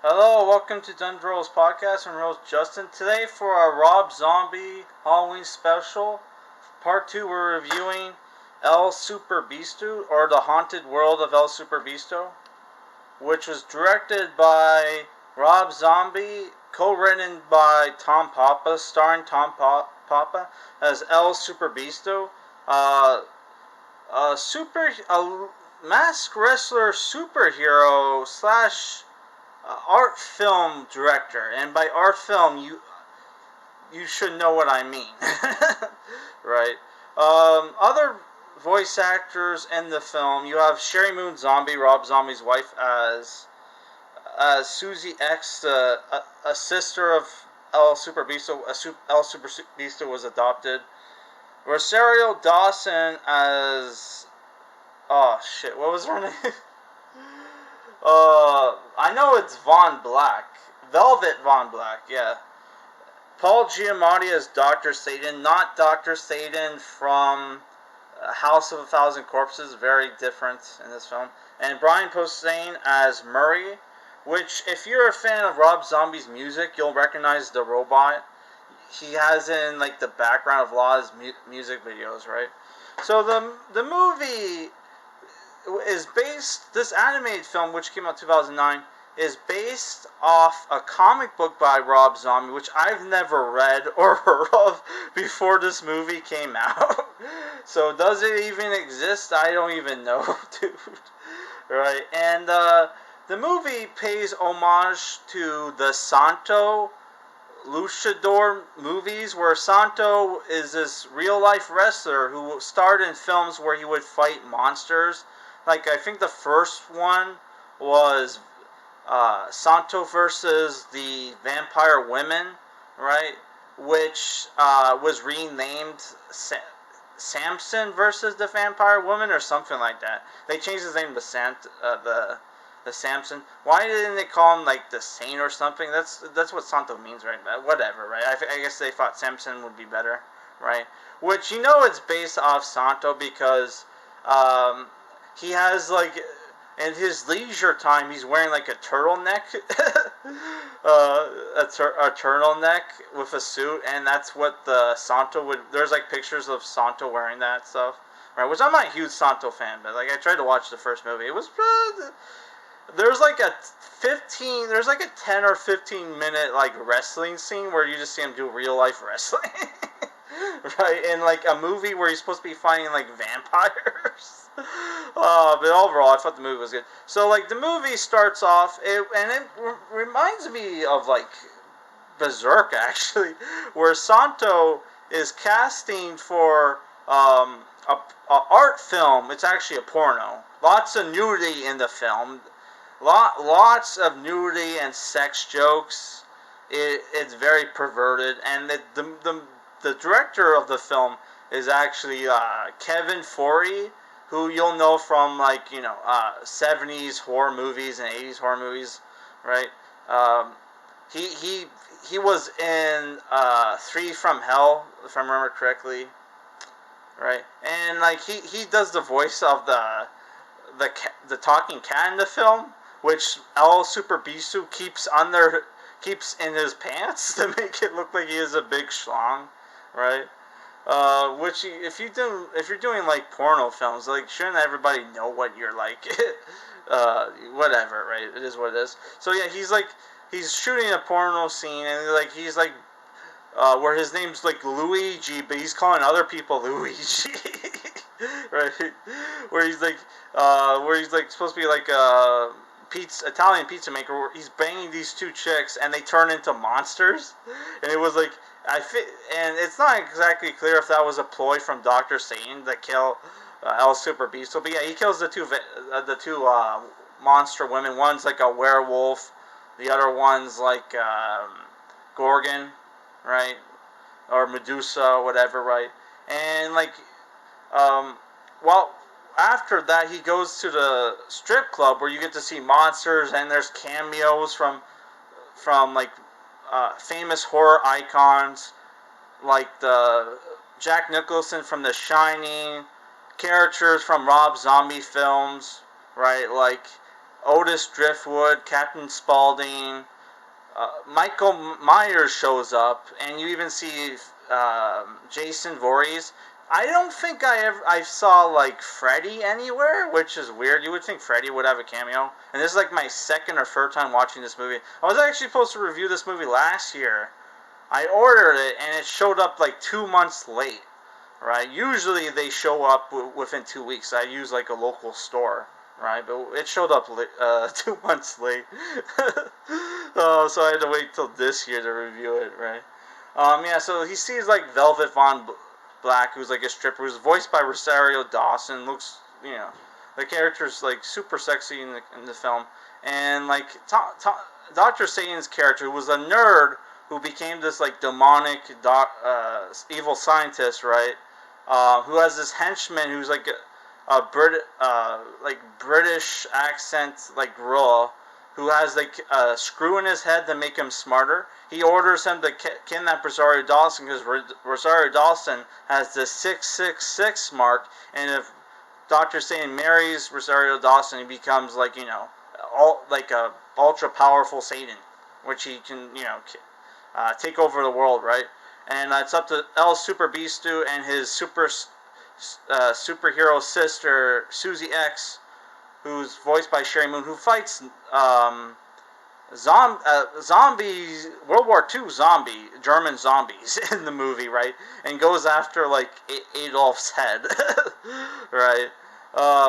Hello, welcome to Dundrol's podcast. I'm Rose Justin. Today for our Rob Zombie Halloween special, part 2, we're reviewing El Superbeasto, or The Haunted World of El Superbeasto, which was directed by Rob Zombie, co-written by Tom Papa, starring Tom Papa as El Superbeasto. Uh, a mask wrestler superhero slash art film director, and by art film you should know what I mean, right? Other voice actors in the film, you have Sherri Moon Zombie, Rob Zombie's wife, as Susie X, a sister of El Superbeasto. El Superbeasto was adopted. Rosario Dawson as what was her name? I know it's Von Black. Velvet Von Black, yeah. Paul Giamatti as Dr. Satan, not Dr. Satan from House of a Thousand Corpses, very different in this film. And Brian Posehn as Murray, which, if you're a fan of Rob Zombie's music, you'll recognize the robot. He has in like the background of a lot of his music videos, right? So the movie is based, this animated film, which came out in 2009, is based off a comic book by Rob Zombie, which I've never read or heard of before this movie came out. So does it even exist? I don't even know, dude. Right? And the movie pays homage to the Santo luchador movies, where Santo is this real life wrestler who starred in films where he would fight monsters. Like, I think the first one was Santo versus the Vampire Women, right? Which was renamed Samson versus the Vampire Woman, or something like that. They changed his name to the Samson. Why didn't they call him like the Saint or something? That's what Santo means, right? But whatever, right? I guess they thought Samson would be better, right? Which, it's based off Santo because he has like, in his leisure time, he's wearing like a turtleneck, a turtleneck with a suit, and that's what the Santo would. There's like pictures of Santo wearing that stuff, right? Which I'm not a huge Santo fan, but like I tried to watch the first movie. It was there's like a 10 or 15 minute like wrestling scene where you just see him do real life wrestling. Right, in like a movie where he's supposed to be fighting like vampires. But overall, I thought the movie was good. So like the movie starts off, it reminds me of like Berserk, actually, where Santo is casting for a art film. It's actually a porno. Lots of nudity in the film. Lots of nudity and sex jokes. It's very perverted, and the director of the film is actually Kevin Forey, who you'll know from like 70s horror movies and 80s horror movies, right? He was in Three from Hell, if I remember correctly, right? And like he does the voice of the talking cat in the film, which El Superbeasto keeps in his pants to make it look like he is a big schlong, right? Which if you're doing like porno films, like shouldn't everybody know what you're like? Whatever, right? It is what it is. So yeah, he's shooting a porno scene, and like he's like where his name's like Luigi, but he's calling other people Luigi, right? Where he's like supposed to be like a Italian pizza maker, where he's banging these two chicks and they turn into monsters, and it was like and it's not exactly clear if that was a ploy from Dr. Satan to kill El Superbeasto, but yeah, he kills the two monster women. One's like a werewolf, the other one's like Gorgon, right, or Medusa, whatever, right, and like well, after that, he goes to the strip club where you get to see monsters, and there's cameos from like famous horror icons like the Jack Nicholson from The Shining, characters from Rob Zombie films, right? Like Otis Driftwood, Captain Spaulding, Michael Myers shows up, and you even see Jason Voorhees. I don't think I saw like Freddy anywhere, which is weird. You would think Freddy would have a cameo, and this is like my second or third time watching this movie. I was actually supposed to review this movie last year. I ordered it, and it showed up like 2 months late. Right? Usually they show up within 2 weeks. I use like a local store, right? But it showed up 2 months late. So I had to wait till this year to review it, right? Yeah, so he sees like Velvet Von Black, who's like a stripper, who's voiced by Rosario Dawson. Looks, the character's like super sexy in the film. And like Dr. Satan's character, who was a nerd who became this like demonic evil scientist, right? Who has this henchman who's like a British accent like gorilla, who has like a screw in his head to make him smarter. He orders him to kidnap Rosario Dawson because Rosario Dawson has the 666 mark, and if Dr. Satan marries Rosario Dawson, he becomes like like a ultra powerful Satan, which he can take over the world, right? And it's up to El Superbeasto and his superhero sister Susie X, who's voiced by Sherri Moon, who fights zombies, World War II German zombies in the movie, right? And goes after like Adolf's head, right?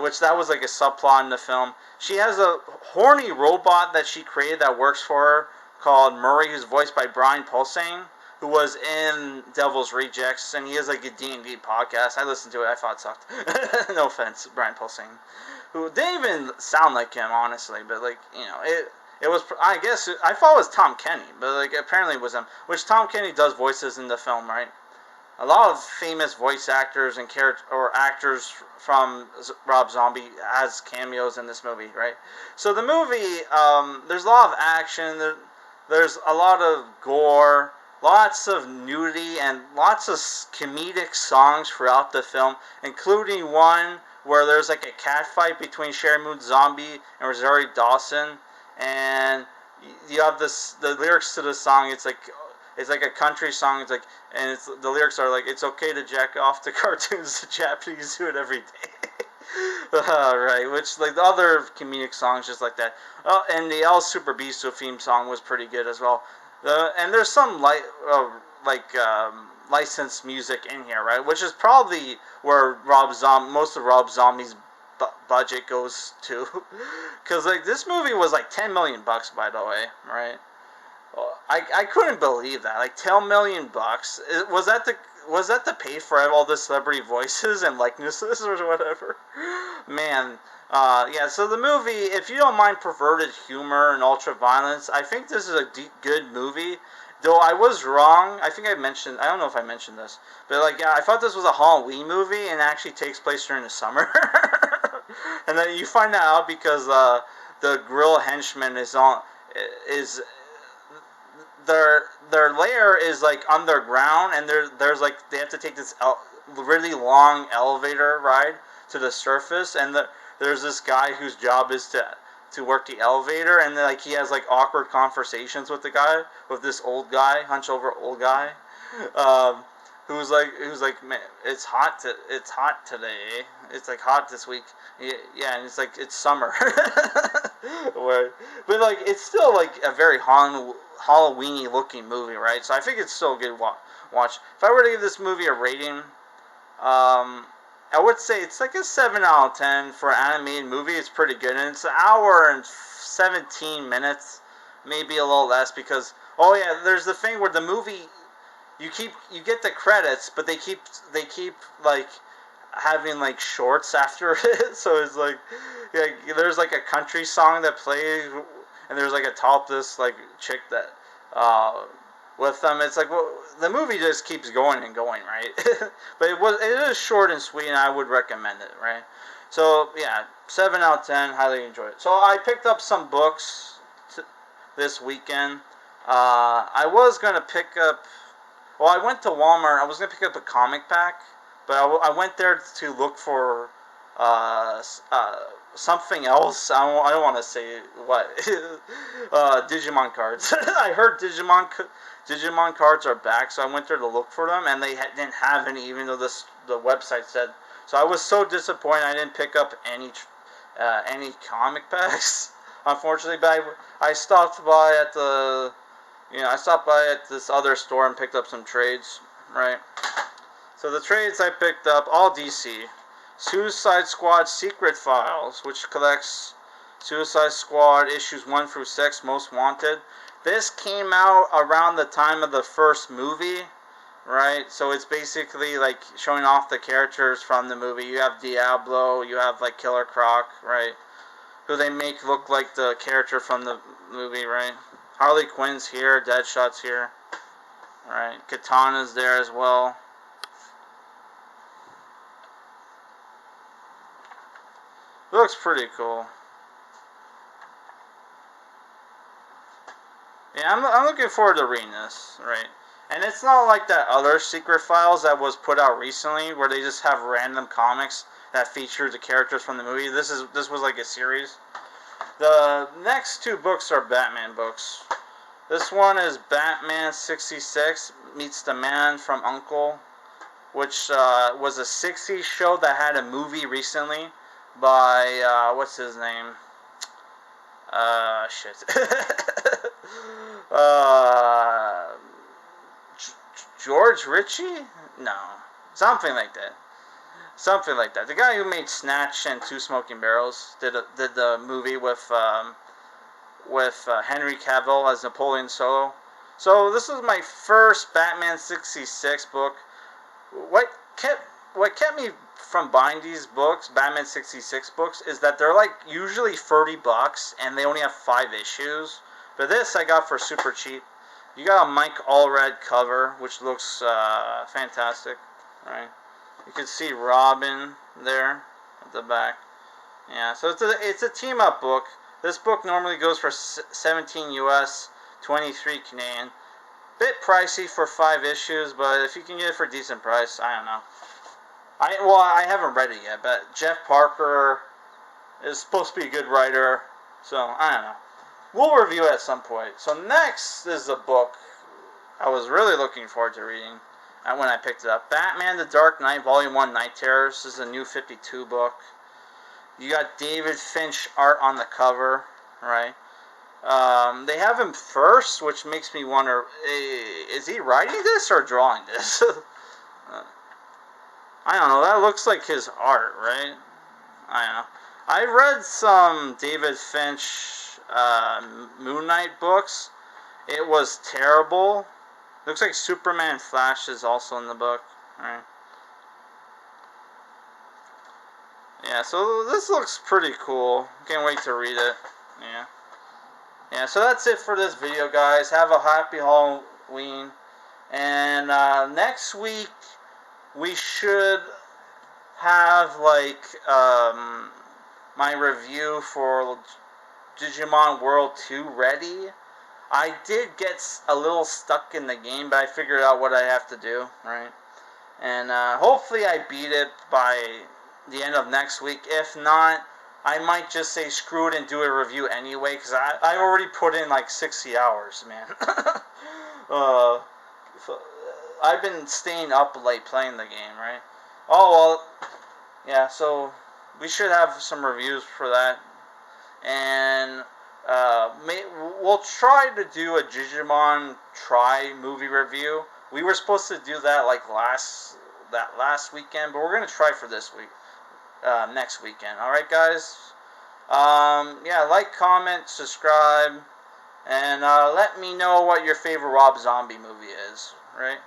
Which that was like a subplot in the film. She has a horny robot that she created that works for her called Murray, who's voiced by Brian Posehn, who was in Devil's Rejects, and he has like a D&D podcast. I listened to it. I thought it sucked. No offense, Brian Posehn, who didn't even sound like him, honestly. But like it was. I guess I thought it was Tom Kenny, but like apparently it was him. Which Tom Kenny does voices in the film, right? A lot of famous voice actors and actors from Rob Zombie has cameos in this movie, right? So the movie, there's a lot of action. There's a lot of gore, lots of nudity, and lots of comedic songs throughout the film, including one where there's like a cat fight between Sherri Moon Zombie and Rosario Dawson, and you have the lyrics to the song. It's like a country song. It's like, and the lyrics are like, "It's okay to jack off to cartoons. The Japanese do it every day." Right, which like the other comedic songs just like that. And the El Superbeasto theme song was pretty good as well. And there's some licensed music in here, right? Which is probably where most of Rob Zombie's budget goes to, because like this movie was like $10 million, by the way, right? I couldn't believe that, like $10 million. Was that to pay for all the celebrity voices and likenesses or whatever? Man, yeah. So the movie, if you don't mind perverted humor and ultra violence, I think this is a good movie. Though I was wrong. I think I don't know if I mentioned this, but like, yeah, I thought this was a Halloween movie, and it actually takes place during the summer. And then you find that out because the grill henchman is their lair is like underground, and there's like they have to take this really long elevator ride to the surface, and there's this guy whose job is to work the elevator, and then, like, he has like awkward conversations with this old guy, hunch over old guy, who's like, man, it's hot today. It's like hot this week. Yeah, and it's like it's summer. But like it's still like a very Halloweeny looking movie, right? So I think it's still a good watch. If I were to give this movie a rating, I would say it's like a 7 out of 10 for an animated movie. It's pretty good, and it's an hour and 17 minutes, maybe a little less, because there's the thing where the movie you get the credits, but they keep like having like shorts after it. So it's like, yeah, there's like a country song that plays, and there's like a topless like chick that with them. It's like, well, the movie just keeps going and going, right? But it is short and sweet, and I would recommend it, right? So yeah, 7 out of 10, highly enjoyed it. So I picked up some books this weekend. I was gonna pick up. Well, I went to Walmart. I was gonna pick up a comic pack, but I went there to look for something else. I don't want to say what. Digimon cards. I heard Digimon cards are back, so I went there to look for them, and they didn't have any, even though the website said. So I was so disappointed I didn't pick up any comic packs, unfortunately. But I stopped by at this other store and picked up some trades, right? So the trades I picked up, all DC. Suicide Squad Secret Files, which collects Suicide Squad issues 1 through 6, Most Wanted. This came out around the time of the first movie, right? So it's basically like showing off the characters from the movie. You have Diablo, you have like Killer Croc, right? Who they make look like the character from the movie, right? Harley Quinn's here, Deadshot's here, right? Katana's there as well. It looks pretty cool. Yeah, I'm looking forward to reading this, right? And it's not like that other Secret Files that was put out recently, where they just have random comics that feature the characters from the movie. This was like a series. The next 2 books are Batman books. This one is Batman 66 Meets the Man from U.N.C.L.E., which was a 60s show that had a movie recently by, what's his name? Shit. George Ritchie? No. Something like that. Something like that. The guy who made Snatch and 2 Smoking Barrels did the movie with Henry Cavill as Napoleon Solo. So this was my first Batman 66 book. What kept me from buying these books, Batman 66 books, is that they're like usually $30 and they only have 5 issues. But this I got for super cheap. You got a Mike Allred cover, which looks fantastic, right? You can see Robin there at the back. Yeah, so it's a team up book. This book normally goes for 17 US, 23 Canadian. Bit pricey for 5 issues, but if you can get it for a decent price, I don't know. I haven't read it yet, but Jeff Parker is supposed to be a good writer, so I don't know. We'll review it at some point. So next is a book I was really looking forward to reading when I picked it up. Batman the Dark Knight, Volume 1, Night Terrors. This is a new 52 book. You got David Finch art on the cover, right? They have him first, which makes me wonder, is he writing this or drawing this? I don't know, that looks like his art, right? I don't know. I read some David Finch Moon Knight books. It was terrible. Looks like Superman Flash is also in the book, right? Yeah, so this looks pretty cool. Can't wait to read it. Yeah, so that's it for this video, guys. Have a happy Halloween. And next week, we should have, like, my review for Digimon World 2 ready. I did get a little stuck in the game, but I figured out what I have to do, right? And hopefully I beat it by the end of next week. If not, I might just say screw it and do a review anyway, because I already put in like 60 hours, man. So I've been staying up late playing the game, right? Oh, well, yeah, so we should have some reviews for that. And we'll try to do a Digimon Try movie review. We were supposed to do that like last weekend, but we're gonna try for this week, next weekend. All right, guys. Yeah, like, comment, subscribe, and let me know what your favorite Rob Zombie movie is. Right?